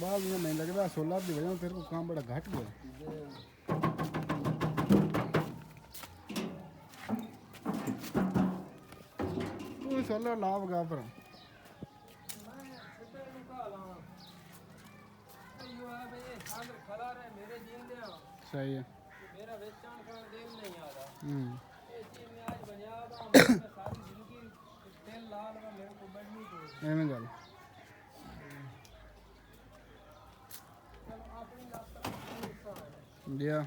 बाद में नहीं लगता सोलर की वजह से तेरे को काम बड़ा घट गया। तू सोलर लाभ गा पर सही है। मेरा वेचान का दिल नहीं आ रहा। ये चीज में आज बनिया था मैं सारी जिंदगी तेल लाल में मेरे को बढ़नी चाहिए। एवं गल चलो अपनी नाश्ता दिया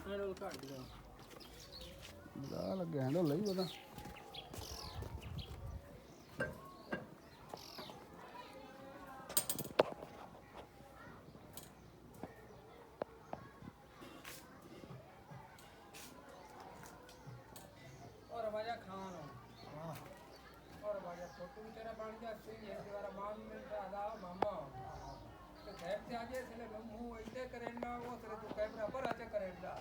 हैंडल काट दिया। बड़ा लगे हैंडल लगी पता और बाजा खान और बाजा फोटो भी तेरा बन गया सही है दोबारा मान में आधा मामा तो घर से आजे चले मुंह इधर करेंगे वो तेरे तो कैमरा पर आजा करेंगे।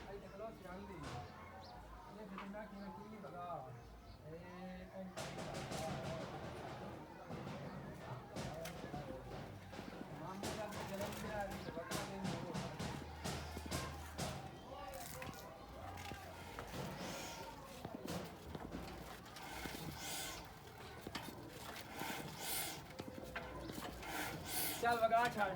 आई देख लो चांदी ये कितना की बगा ए मामा का जन्म दिया है बता दे मेरे चल बगा छाड़